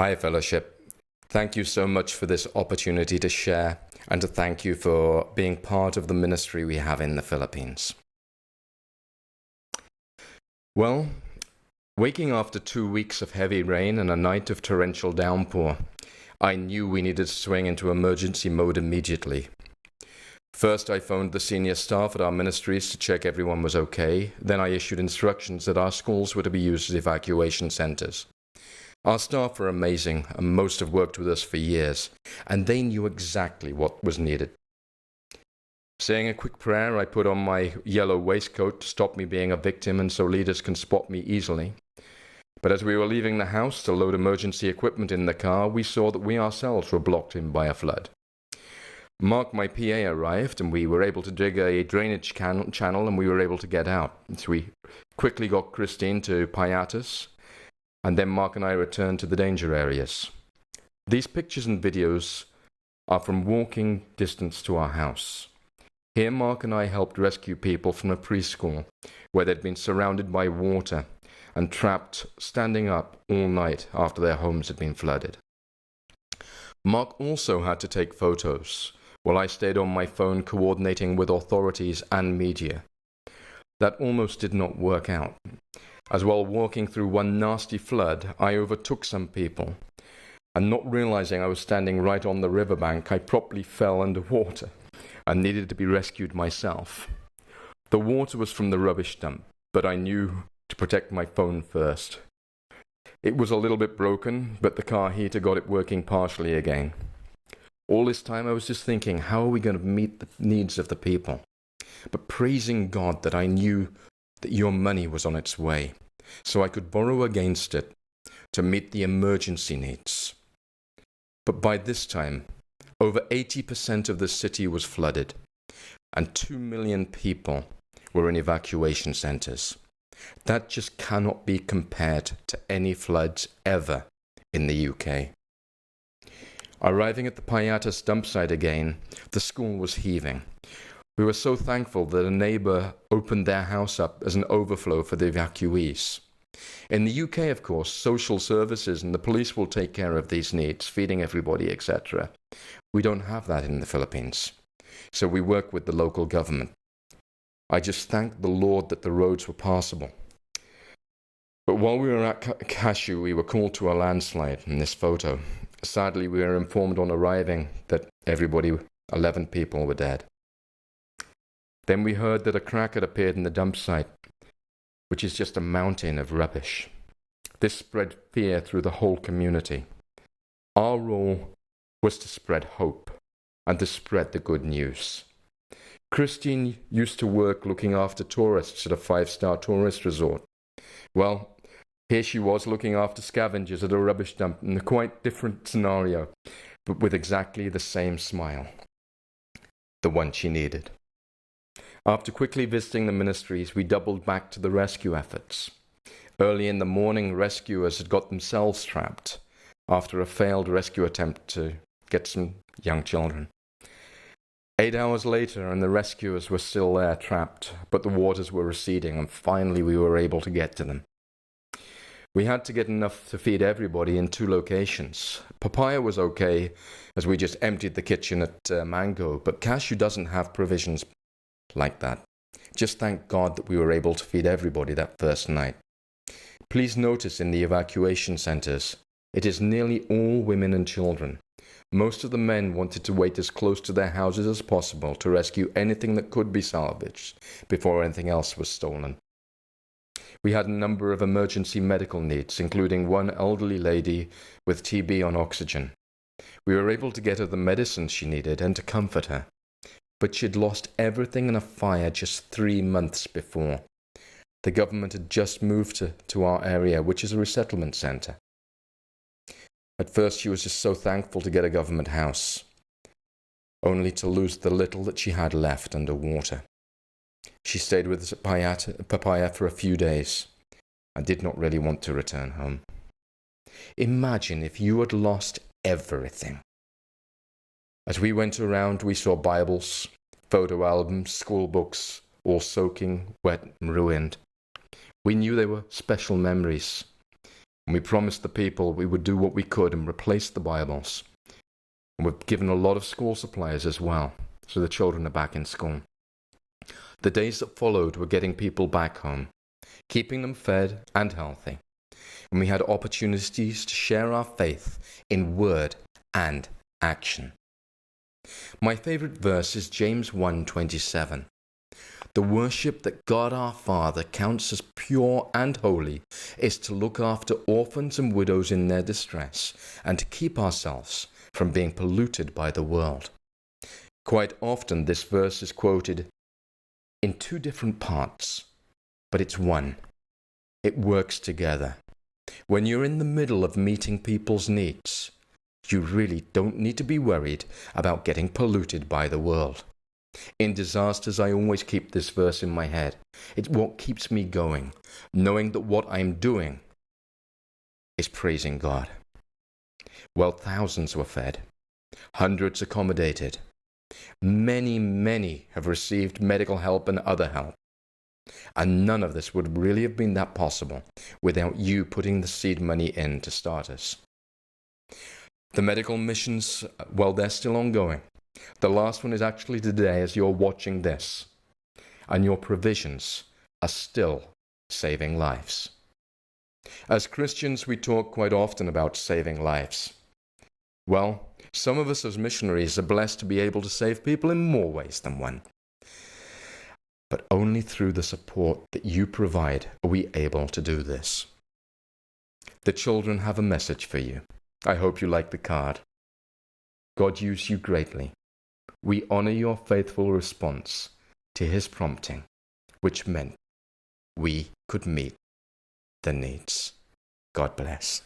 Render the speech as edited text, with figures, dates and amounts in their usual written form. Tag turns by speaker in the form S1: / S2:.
S1: Hi, Fellowship. Thank you so much for this opportunity to share and to thank you for being part of the ministry we have in the Philippines. Well, waking after 2 weeks of heavy rain and a night of torrential downpour, I knew we needed to swing into emergency mode immediately. First, I phoned the senior staff at our ministries to check everyone was okay. Then I issued instructions that our schools were to be used as evacuation centers. Our staff are amazing, and most have worked with us for years, and they knew exactly what was needed. Saying a quick prayer, I put on my yellow waistcoat to stop me being a victim and so leaders can spot me easily. But as we were leaving the house to load emergency equipment in the car, we saw that we ourselves were blocked in by a flood. Mark, my PA, arrived, and we were able to dig a drainage channel, and we were able to get out. So we quickly got Christine to Payatas, and then Mark and I returned to the danger areas. These pictures and videos are from walking distance to our house. Here Mark and I helped rescue people from a preschool where they'd been surrounded by water and trapped standing up all night after their homes had been flooded. Mark also had to take photos while I stayed on my phone coordinating with authorities and media. That almost did not work out, as while walking through one nasty flood, I overtook some people, and not realizing I was standing right on the riverbank, I promptly fell underwater and needed to be rescued myself. The water was from the rubbish dump, but I knew to protect my phone first. It was a little bit broken, but the car heater got it working partially again. All this time I was just thinking, how are we going to meet the needs of the people? But praising God that I knew that your money was on its way, so I could borrow against it to meet the emergency needs. But by this time, over 80% of the city was flooded, and 2 million people were in evacuation centers. That just cannot be compared to any floods ever in the UK. Arriving at the Payatas dump site again, the school was heaving. We were so thankful that a neighbour opened their house up as an overflow for the evacuees. In the UK, of course, social services and the police will take care of these needs, feeding everybody, etc. We don't have that in the Philippines, so we work with the local government. I just thank the Lord that the roads were passable. But while we were at Cashew, we were called to a landslide in this photo. Sadly, we were informed on arriving that 11 people were dead. Then we heard that a crack had appeared in the dump site, which is just a mountain of rubbish. This spread fear through the whole community. Our role was to spread hope and to spread the good news. Christine used to work looking after tourists at a 5-star tourist resort. Well, here she was looking after scavengers at a rubbish dump in a quite different scenario, but with exactly the same smile. The one she needed. After quickly visiting the ministries, we doubled back to the rescue efforts. Early in the morning, rescuers had got themselves trapped after a failed rescue attempt to get some young children. 8 hours later, and the rescuers were still there, trapped, but the waters were receding, and finally we were able to get to them. We had to get enough to feed everybody in 2 locations. Papaya was okay, as we just emptied the kitchen at Mango, but Cashew doesn't have provisions like that. Just thank God that we were able to feed everybody that first night. Please notice in the evacuation centers, it is nearly all women and children. Most of the men wanted to wait as close to their houses as possible to rescue anything that could be salvaged before anything else was stolen. We had a number of emergency medical needs, including one elderly lady with TB on oxygen. We were able to get her the medicine she needed and to comfort her. But she'd lost everything in a fire just 3 months before. The government had just moved to our area, which is a resettlement centre. At first she was just so thankful to get a government house, only to lose the little that she had left underwater. She stayed with Papaya for a few days and did not really want to return home. Imagine if you had lost everything. As we went around, we saw Bibles, photo albums, school books, all soaking, wet and ruined. We knew they were special memories. And we promised the people we would do what we could and replace the Bibles. And we've given a lot of school supplies as well, so the children are back in school. The days that followed were getting people back home, keeping them fed and healthy. And we had opportunities to share our faith in word and action. My favorite verse is James 1:27. The worship that God our Father counts as pure and holy is to look after orphans and widows in their distress and to keep ourselves from being polluted by the world. Quite often this verse is quoted in two different parts, but it's one. It works together. When you're in the middle of meeting people's needs, you really don't need to be worried about getting polluted by the world. In disasters, I always keep this verse in my head. It's what keeps me going, knowing that what I'm doing is praising God. Well, thousands were fed, hundreds accommodated. Many have received medical help and other help. And none of this would really have been that possible without you putting the seed money in to start us. The medical missions, well, they're still ongoing. The last one is actually today as you're watching this. And your provisions are still saving lives. As Christians, we talk quite often about saving lives. Well, some of us as missionaries are blessed to be able to save people in more ways than one. But only through the support that you provide are we able to do this. The children have a message for you. I hope you like the card. God use you greatly. We honor your faithful response to his prompting, which meant we could meet the needs. God bless.